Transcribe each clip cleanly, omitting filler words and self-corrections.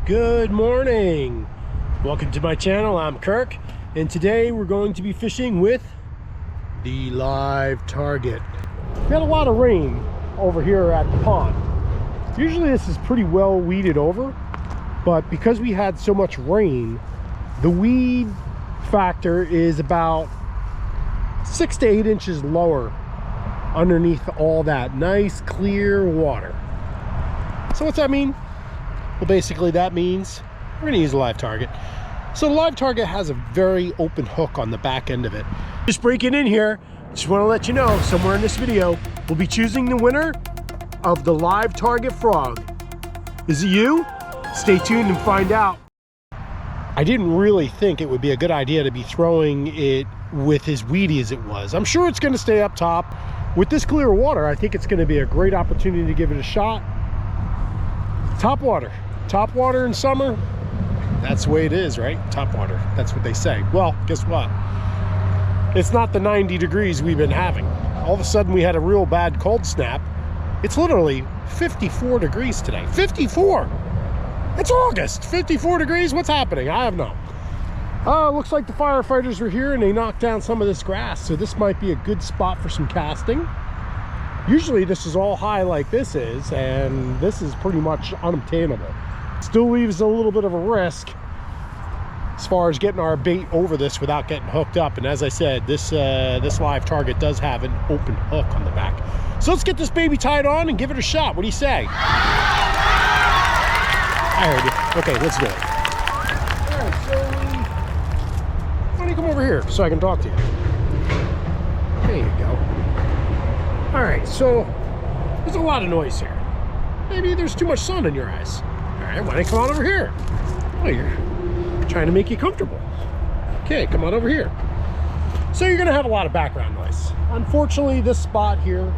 Good morning. Welcome to my channel. I'm Kirk, and today we're going to be fishing with the Live Target. We had a lot of rain over here at the pond. Usually this is pretty well weeded over, but because we had so much rain, the weed factor is about 6 to 8 inches lower underneath all that nice clear water. So what's that mean? Well, basically that means we're going to use a Live Target. So the Live Target has a very open hook on the back end of it. Just breaking in here, just want to let you know, somewhere in this video, we'll be choosing the winner of the Live Target Frog. Is it you? Stay tuned and find out. I didn't really think it would be a good idea to be throwing it with as weedy as it was. I'm sure it's going to stay up top. With this clear water, I think it's going to be a great opportunity to give it a shot. Top water in summer, that's the way it is, right? Top water, that's what they say. Well, guess what? It's not the 90 degrees we've been having. All of a sudden we had a real bad cold snap. It's literally 54 degrees today. 54! It's August! 54 degrees? What's happening? I have no. Looks like the firefighters were here and they knocked down some of this grass, so this might be a good spot for some casting. Usually this is all high like this is, and this is pretty much unobtainable. Still leaves a little bit of a risk as far as getting our bait over this without getting hooked up. And as I said, this Live Target does have an open hook on the back. So let's get this baby tied on and give it a shot. What do you say? I heard you. Okay, let's do it. All right, so why don't you come over here so I can talk to you? There you go. All right, so there's a lot of noise here. Maybe there's too much sun in your eyes. All right, why don't you come on over here? Oh, you're trying to make you comfortable. Okay, come on over here. So you're gonna have a lot of background noise. Unfortunately, this spot here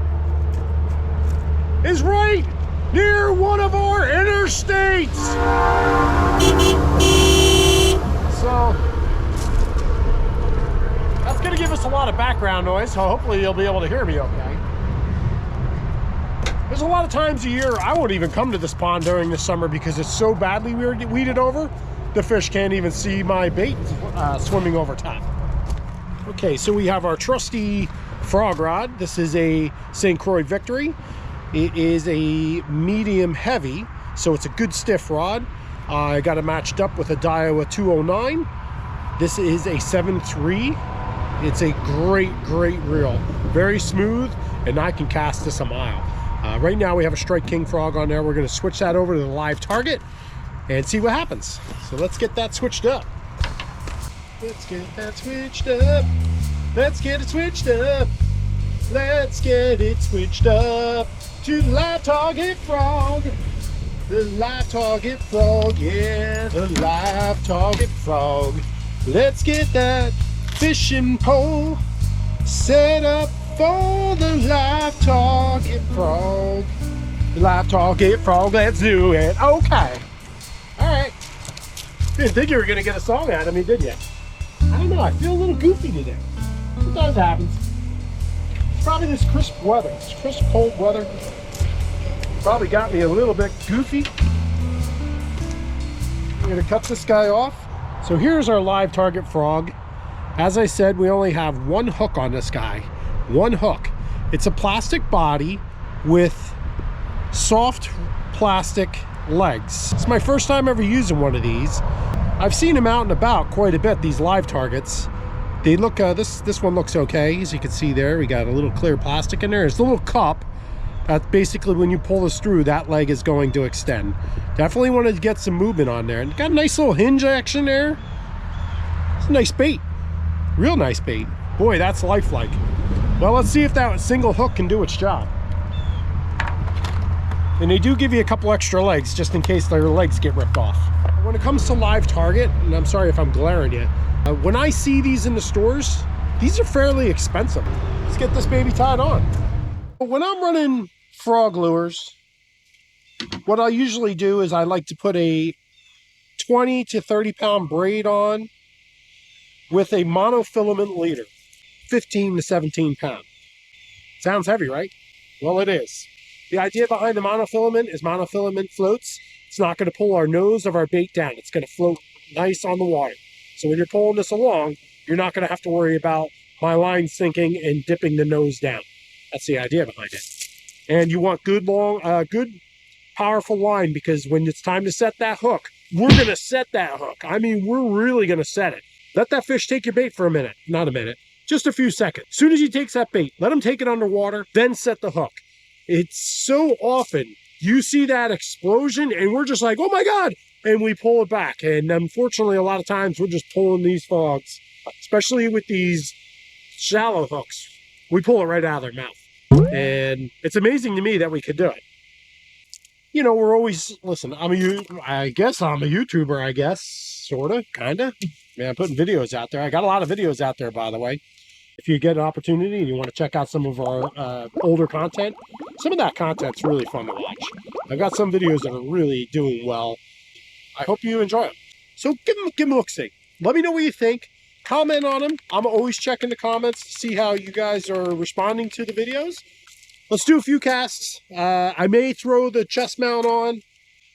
is right near one of our interstates. So that's gonna give us a lot of background noise, so hopefully you'll be able to hear me okay. There's a lot of times a year I won't even come to this pond during the summer because it's so badly weeded over, the fish can't even see my bait swimming over top. Okay, so we have our trusty frog rod. This is a St. Croix Victory. It is a medium heavy, so it's a good stiff rod. I got it matched up with a Daiwa 209. This is a 7.3. It's a great reel. Very smooth, and I can cast this a mile. Right now we have a Strike King frog on there. We're going to switch that over to the Live Target and see what happens. So let's get that switched up. Let's get that switched up. Let's get it switched up. Let's get it switched up to the Live Target frog. The Live Target frog, yeah, the Live Target frog. Let's get that fishing pole set up for the Live Target frog. The Live Target frog, let's do it. Okay. All right. Didn't think you were gonna get a song out of me, did you? I don't know, I feel a little goofy today. Sometimes it happens. It's probably this crisp weather. It's crisp, cold weather. Probably got me a little bit goofy. I'm gonna cut this guy off. So here's our Live Target frog. As I said, we only have one hook on this guy. One hook. It's a plastic body with soft plastic legs. It's my first time ever using one of these. I've seen them out and about quite a bit, these Live Targets. They look, this one looks okay. As you can see there, we got a little clear plastic in there. It's a little cup. That's basically when you pull this through, that leg is going to extend. Definitely wanted to get some movement on there. And got a nice little hinge action there. It's a nice bait. Real nice bait. Boy, that's lifelike. Well, let's see if that single hook can do its job. And they do give you a couple extra legs just in case their legs get ripped off. When it comes to Live Target, and I'm sorry if I'm glaring you, when I see these in the stores, these are fairly expensive. Let's get this baby tied on. When I'm running frog lures, what I usually do is I like to put a 20 to 30 pound braid on with a monofilament leader. 15 to 17 pounds. Sounds heavy, right? Well, it is. The idea behind the monofilament is monofilament floats It's not going to pull our nose of our bait down. It's going to float nice on the water. So when you're pulling this along, you're not going to have to worry about my line sinking and dipping the nose down. That's the idea behind it. And you want good, long, good, powerful line, because when it's time to set that hook, we're going to set that hook. I mean, we're really going to set it. Let that fish take your bait for a minute. Not a minute. Just a few seconds. As soon as he takes that bait, let him take it underwater, then set the hook. It's so often you see that explosion and we're just like, oh my God, and we pull it back. And unfortunately, a lot of times we're just pulling these frogs, especially with these shallow hooks. We pull it right out of their mouth. And it's amazing to me that we could do it. You know, we're always, listen, I guess I'm a YouTuber, I guess, sort of, kind of. Man, I'm putting videos out there. I got a lot of videos out there, by the way. If you get an opportunity and you want to check out some of our older content, some of that content's really fun to watch. I've got some videos that are really doing well. I hope you enjoy them. So give them a look-see. Let me know what you think. Comment on them. I'm always checking the comments to see how you guys are responding to the videos. Let's do a few casts. I may throw the chest mount on.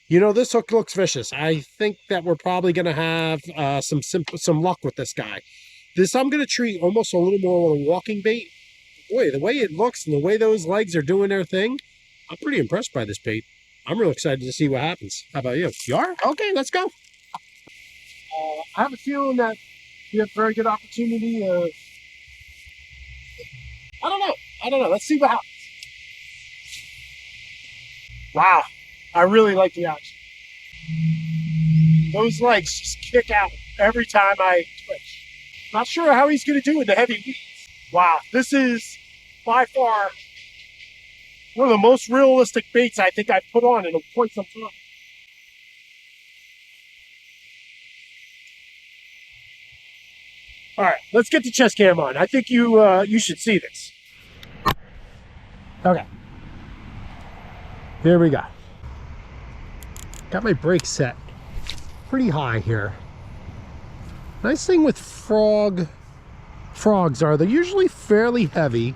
You know, this hook looks vicious. I think that we're probably going to have some luck with this guy. This I'm going to treat almost a little more on a walking bait. Boy, the way it looks and the way those legs are doing their thing, I'm pretty impressed by this bait. I'm really excited to see what happens. How about you? You are? Okay, let's go. I have a feeling that we have a very good opportunity of... I don't know. Let's see what happens. Wow, I really like the action. Those legs just kick out every time I twitch. Not sure how he's going to do with the heavy weeds. Wow, this is by far one of the most realistic baits I think I've put on in quite some time. All right, let's get the chest cam on. I think you should see this. Okay. Here we go. Got my brake set pretty high here. Nice thing with frogs are they're usually fairly heavy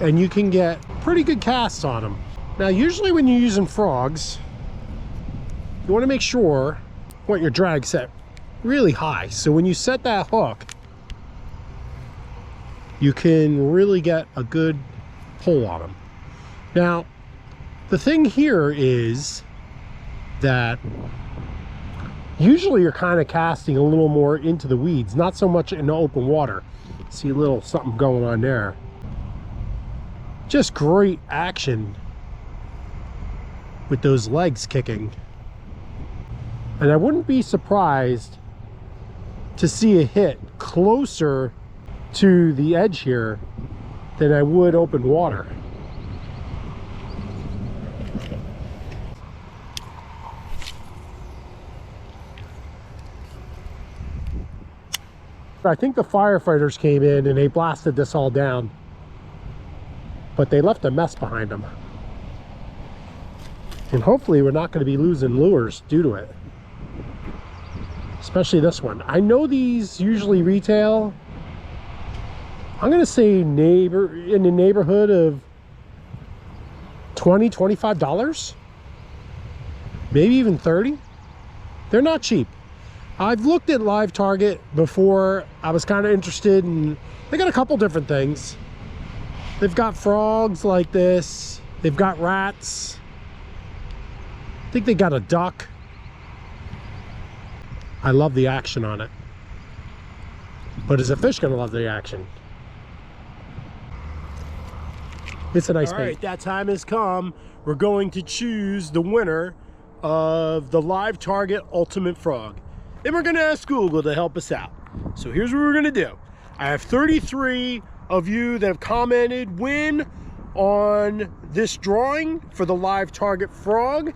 and you can get pretty good casts on them. Now usually when you're using frogs, you want to make sure you want your drag set really high. So when you set that hook, you can really get a good pull on them. Now, the thing here is that usually you're kind of casting a little more into the weeds, not so much in the open water. See a little something going on there. Just great action with those legs kicking. And I wouldn't be surprised to see a hit closer to the edge here than I would open water. I think the firefighters came in and they blasted this all down, but they left a mess behind them. And hopefully we're not going to be losing lures due to it. Especially this one. I know these usually retail, I'm going to say in the neighborhood of $20, $25. Maybe even $30. They're not cheap. I've looked at Live Target before. I was kind of interested in, they got a couple different things. They've got frogs like this. They've got rats. I think they got a duck. I love the action on it. But is a fish gonna love the action? It's a nice bait. All right, that time has come. We're going to choose the winner of the Live Target Ultimate Frog. And we're gonna ask Google to help us out. So here's what we're gonna do. I have 33 of you that have commented win on this drawing for the Live Target Frog.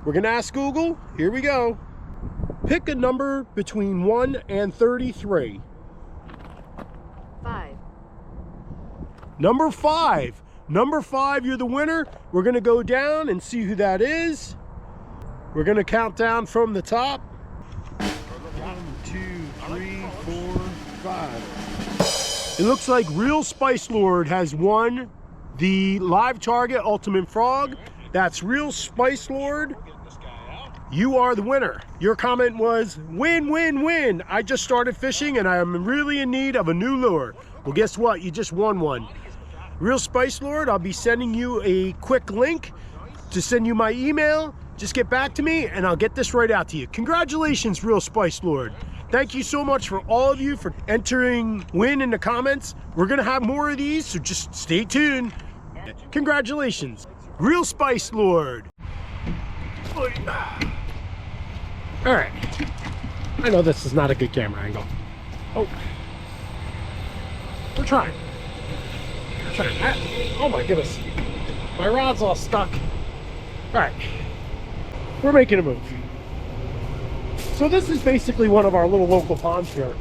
We're gonna ask Google, here we go. Pick a number between 1 and 33. 5. Number 5. Number 5, you're the winner. We're gonna go down and see who that is. We're gonna count down from the top. 1, 2, 3, 4, 5. It looks like Real Spice Lord has won the Live Target Ultimate Frog. That's Real Spice Lord. you are the winner. Your comment was, win, win, win. I just started fishing and I am really in need of a new lure. Well, guess what? You just won one. Real Spice Lord, I'll be sending you a quick link to send you my email. Just get back to me and I'll get this right out to you. Congratulations, Real Spice Lord. Thank you so much for all of you for entering win in the comments. We're gonna have more of these, so just stay tuned. Congratulations, Real Spice Lord. All right, I know this is not a good camera angle. Oh, we're trying. Oh my goodness, my rod's all stuck. All right, we're making a move. So this is basically one of our little local ponds here.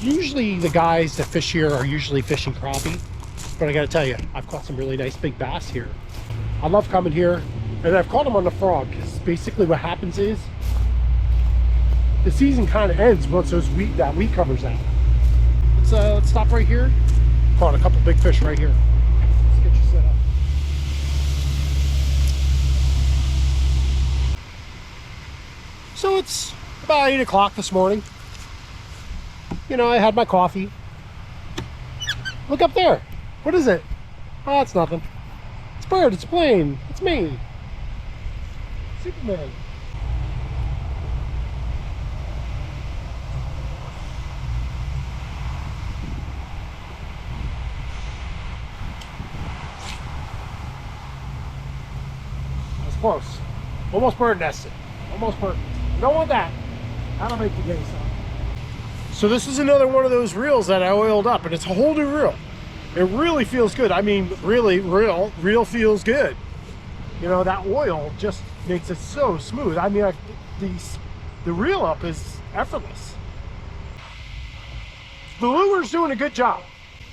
Usually the guys that fish here are usually fishing crappie, but I gotta tell you, I've caught some really nice big bass here. I love coming here, and I've caught them on the frog, because basically what happens is, the season kind of ends once that weed covers out. Let's stop right here. Caught a couple big fish right here. Let's get you set up. So it's about 8 o'clock this morning. You know, I had my coffee. Look up there. What is it? Oh, it's nothing. It's a bird, it's a plane. It's me. Superman. That was close. Almost bird nested. Almost bird. Don't want that. That'll make the day stop. So this is another one of those reels that I oiled up, and it's a whole new reel. It really feels good. I mean, really, reel feels good. You know, that oil just makes it so smooth. I mean, the reel up is effortless. The lure's doing a good job.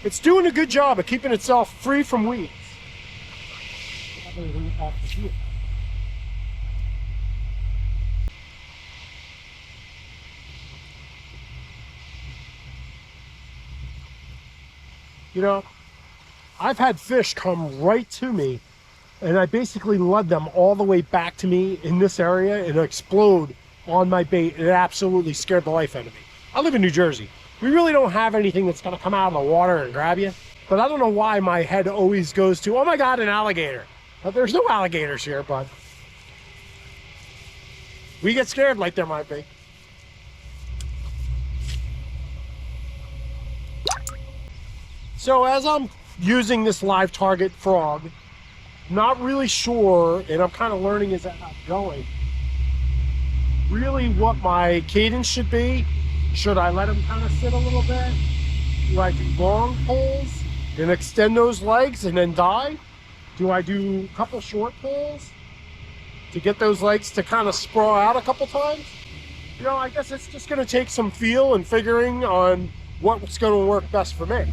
It's doing a good job of keeping itself free from weeds. You know, I've had fish come right to me, and I basically led them all the way back to me in this area and explode on my bait. It absolutely scared the life out of me. I live in New Jersey. We really don't have anything that's gonna come out of the water and grab you. But I don't know why my head always goes to, oh my God, an alligator. But there's no alligators here, but we get scared like there might be. So as I'm using this live target frog, not really sure, and I'm kind of learning as I'm going, really what my cadence should be. Should I let him kind of sit a little bit? Do I do long pulls and extend those legs and then die? Do I do a couple short pulls to get those legs to kind of sprawl out a couple times? You know, I guess it's just going to take some feel and figuring on what's going to work best for me.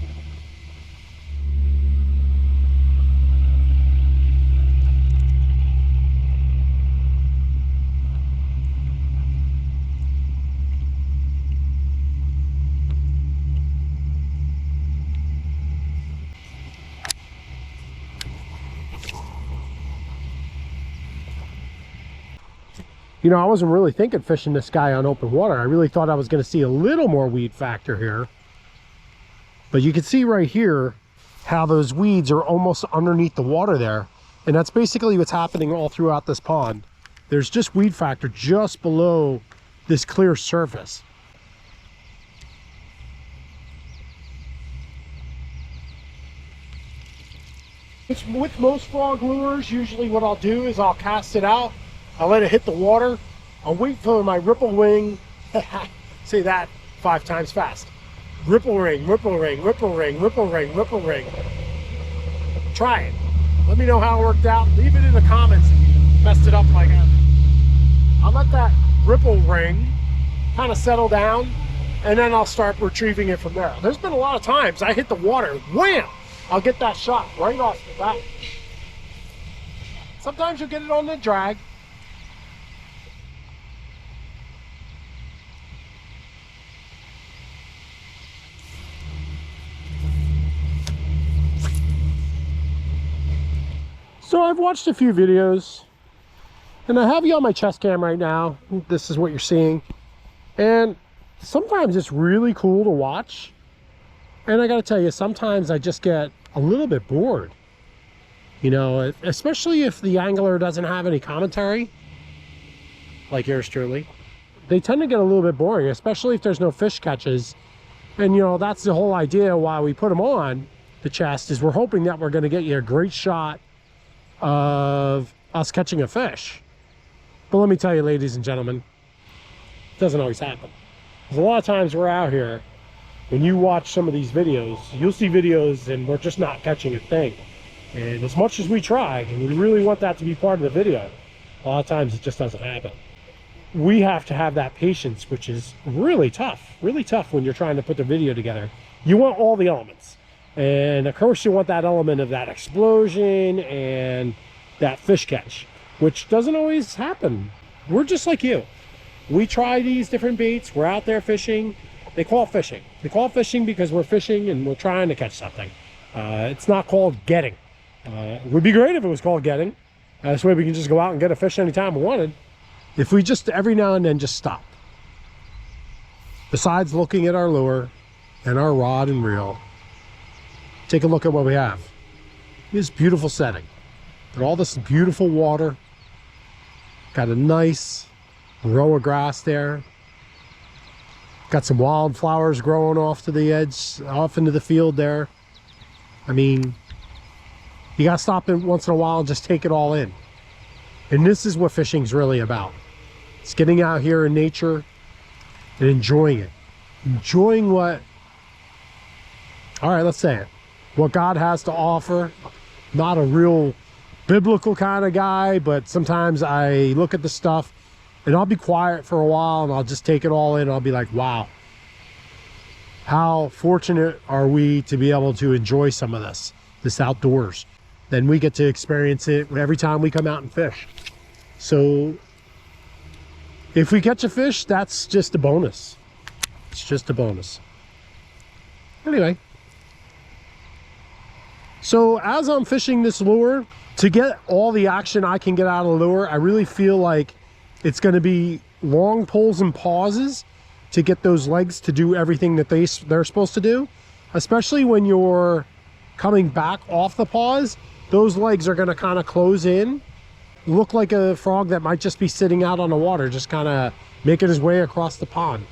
You know, I wasn't really thinking fishing this guy on open water. I really thought I was going to see a little more weed factor here. But you can see right here how those weeds are almost underneath the water there. And that's basically what's happening all throughout this pond. There's just weed factor just below this clear surface. With most frog lures, usually what I'll do is I'll cast it out. I'll let it hit the water. I'll wait for my ripple ring. Say that 5 times fast. Ripple ring, ripple ring, ripple ring, ripple ring, ripple ring. Try it. Let me know how it worked out. Leave it in the comments if you messed it up like that. I'll let that ripple ring kind of settle down, and then I'll start retrieving it from there. There's been a lot of times I hit the water, wham! I'll get that shot right off the bat. Sometimes you'll get it on the drag. So I've watched a few videos, And I have you on my chest cam right now. This is what you're seeing. And sometimes it's really cool to watch. And I gotta tell you, sometimes I just get a little bit bored. You know, especially if the angler doesn't have any commentary, like yours truly. They tend to get a little bit boring, especially if there's no fish catches. And you know, that's the whole idea why we put them on the chest, is we're hoping that we're gonna get you a great shot of us catching a fish. But let me tell you, ladies and gentlemen, it doesn't always happen. There's a lot of times we're out here, when you watch some of these videos, you'll see videos and we're just not catching a thing. And as much as we try, and we really want that to be part of the video, a lot of times it just doesn't happen. We have to have that patience, which is really tough when you're trying to put the video together. You want all the elements. And of course you want that element of that explosion and that fish catch, which doesn't always happen. We're just like you. We try these different baits. We're out there fishing. They call it fishing. They call it fishing because we're fishing and we're trying to catch something. It's not called getting. It would be great if it was called getting. This way we can just go out and get a fish anytime we wanted. If we just every now and then just stop. Besides looking at our lure and our rod and reel, take a look at what we have. This beautiful setting. Got all this beautiful water. Got a nice row of grass there. Got some wildflowers growing off to the edge, off into the field there. I mean, you gotta stop it once in a while and just take it all in. And this is what fishing's really about. It's getting out here in nature and enjoying it. Enjoying what, all right, let's say it, what God has to offer. Not a real biblical kind of guy, but sometimes I look at the stuff and I'll be quiet for a while and I'll just take it all in. I'll be like, wow, how fortunate are we to be able to enjoy some of this outdoors. Then we get to experience it every time we come out and fish. So if we catch a fish, that's just a bonus. It's just a bonus. Anyway, so as I'm fishing this lure, to get all the action I can get out of the lure, I really feel like it's going to be long pulls and pauses to get those legs to do everything that they're supposed to do. Especially when you're coming back off the pause, those legs are going to kind of close in, look like a frog that might just be sitting out on the water, just kind of making his way across the pond.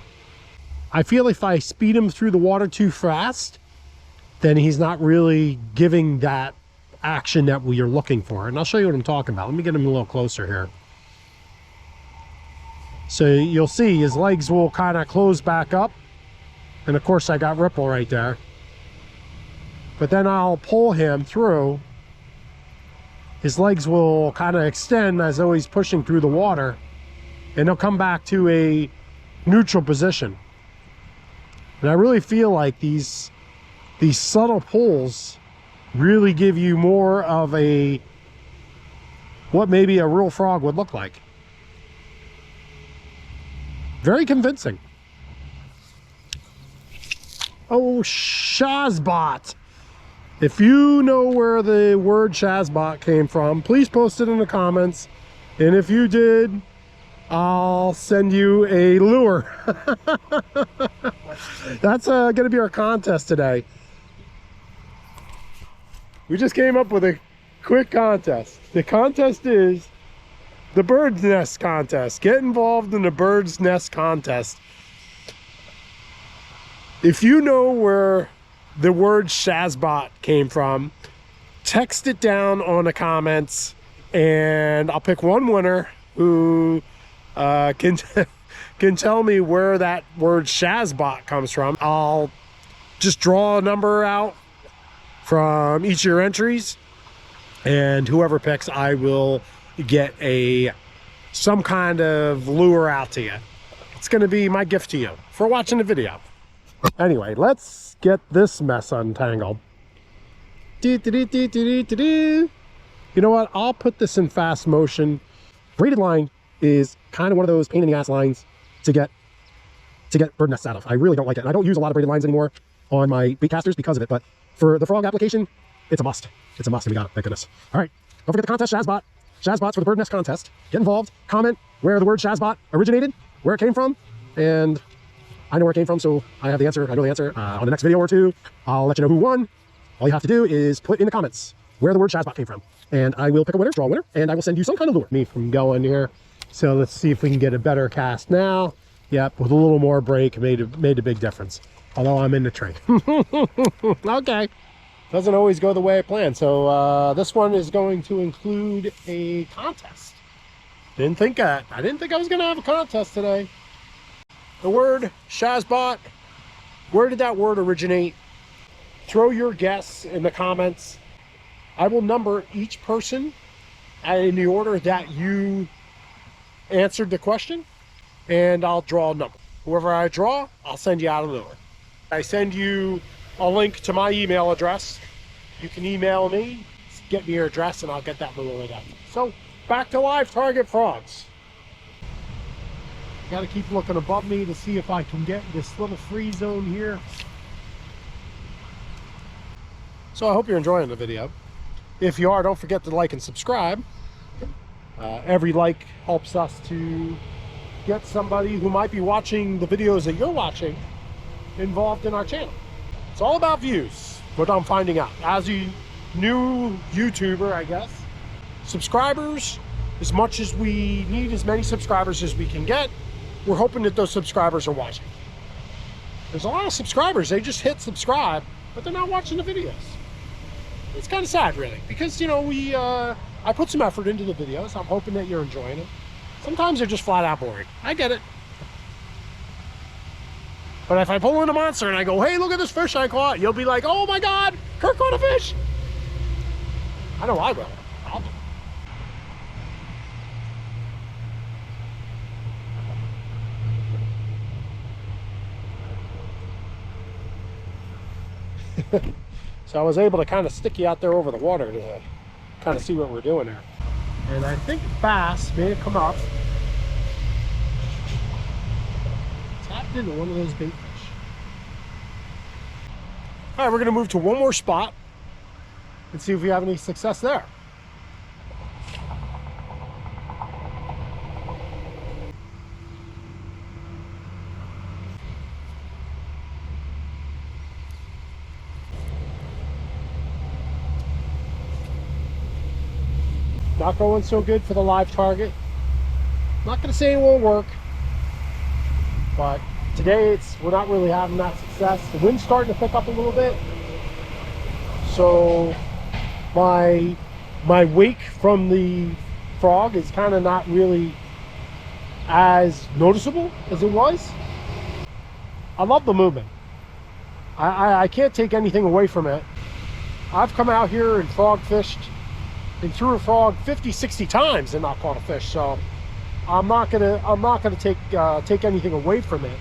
I feel if I speed him through the water too fast, then he's not really giving that action that we are looking for. And I'll show you what I'm talking about. Let me get him a little closer here. So you'll see his legs will kind of close back up. And of course I got ripple right there. But then I'll pull him through. His legs will kind of extend as though he's pushing through the water. And he'll come back to a neutral position. And I really feel like these subtle pulls really give you more of a what maybe a real frog would look like. Very convincing. Oh, Shazbot. If you know where the word Shazbot came from, please post it in the comments. And if you did, I'll send you a lure. That's going to be our contest today. We just came up with a quick contest. The contest is the bird's nest contest. Get involved in the bird's nest contest. If you know where the word Shazbot came from, text it down on the comments and I'll pick one winner who can tell me where that word Shazbot comes from. I'll just draw a number out from each of your entries, and whoever picks, I will get some kind of lure out to you. It's going to be my gift to you for watching the video. Anyway, let's get this mess untangled. You know what? I'll put this in fast motion. Braided line is kind of one of those pain in the ass lines to get bird nests out of. I really don't like it. And I don't use a lot of braided lines anymore on my bait casters because of it, but for the frog application, it's a must. It's a must, and we got it. Thank goodness. All right, don't forget the contest, Shazbot. Shazbots for the bird nest contest. Get involved, comment where the word Shazbot originated, where it came from, and I know where it came from, so I have the answer. I know the answer. On the next video or two, I'll let you know who won. All you have to do is put in the comments where the word Shazbot came from, and I will pick a winner, draw a winner, and I will send you some kind of lure. Me from going here. So let's see if we can get a better cast now. Yep, with a little more break, made a big difference. Although I'm in the tree. Okay. Doesn't always go the way I planned. So this one is going to include a contest. I didn't think I was going to have a contest today. The word Shazbot, where did that word originate? Throw your guess in the comments. I will number each person in the order that you answered the question, and I'll draw a number. Whoever I draw, I'll send you out a lure. I send you a link to my email address. You can email me, get me your address, and I'll get that lure right out. So back to live target frogs. Got to keep looking above me to see if I can get this little free zone here. So I hope you're enjoying the video. If you are, don't forget to like and subscribe. Every like helps us to get somebody who might be watching the videos that you're watching involved in our channel. It's all about views, what I'm finding out. As a new YouTuber, I guess, subscribers, as much as we need as many subscribers as we can get, we're hoping that those subscribers are watching. There's a lot of subscribers, they just hit subscribe, but they're not watching the videos. It's kind of sad, really, because, you know, I put some effort into the videos. I'm hoping that you're enjoying it. Sometimes they're just flat out boring. I get it. But if I pull in a monster and I go, hey, look at this fish I caught, you'll be like, oh my God, Kirk caught a fish. I know I will. I'll do. So I was able to kind of stick you out there over the water to kind of see what we're doing there. And I think bass may have come up. Tapped into one of those bait fish. All right, we're going to move to one more spot and see if we have any success there. Not going so good for the live target. Not going to say it won't work, but today we're not really having that success. The wind's starting to pick up a little bit, so my wake from the frog is kind of not really as noticeable as it was. I love the movement. I can't take anything away from it. I've come out here and frog fished and threw a frog 50-60 times and not caught a fish, so I'm not gonna take anything away from it.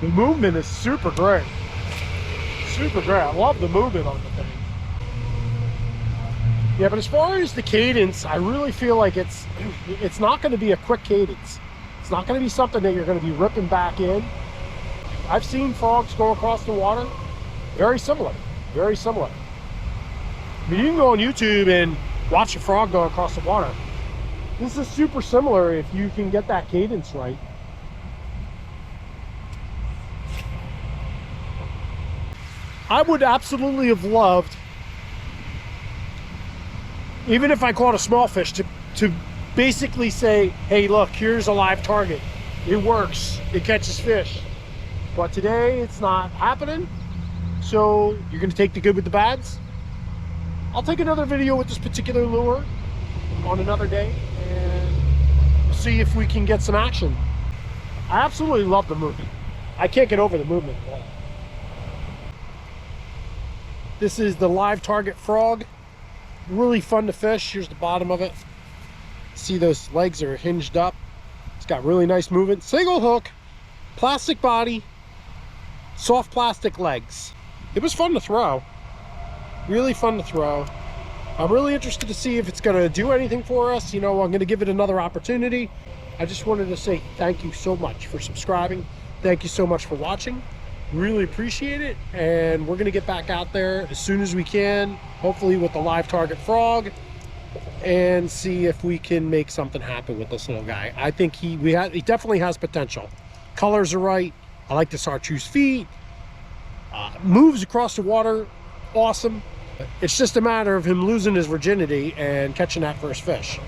The movement is super great. Super great. I love the movement on the thing. Yeah, but as far as the cadence, I really feel like it's not going to be a quick cadence. It's not going to be something that you're going to be ripping back in. I've seen frogs go across the water. Very similar. Very similar. I mean, you can go on YouTube and watch a frog go across the water. This is super similar if you can get that cadence right. I would absolutely have loved, even if I caught a small fish, to basically say, hey, look, here's a live target. It works. It catches fish. But today it's not happening. So you're going to take the good with the bads. I'll take another video with this particular lure on another day and see if we can get some action. I absolutely love the movement. I can't get over the movement at all. This is the live target frog. Really fun to fish. Here's the bottom of it. See, those legs are hinged up. It's got really nice movement. Single hook, plastic body, soft plastic legs. It was fun to throw. Really fun to throw. I'm really interested to see if it's going to do anything for us. You know, I'm going to give it another opportunity. I just wanted to say thank you so much for subscribing. Thank you so much for watching. Really appreciate it. And we're going to get back out there as soon as we can, hopefully with the live target frog. and see if we can make something happen with this little guy. I think he definitely has potential. Colors are right. I like the chartreuse feet. Moves across the water, awesome. It's just a matter of him losing his virginity and catching that first fish.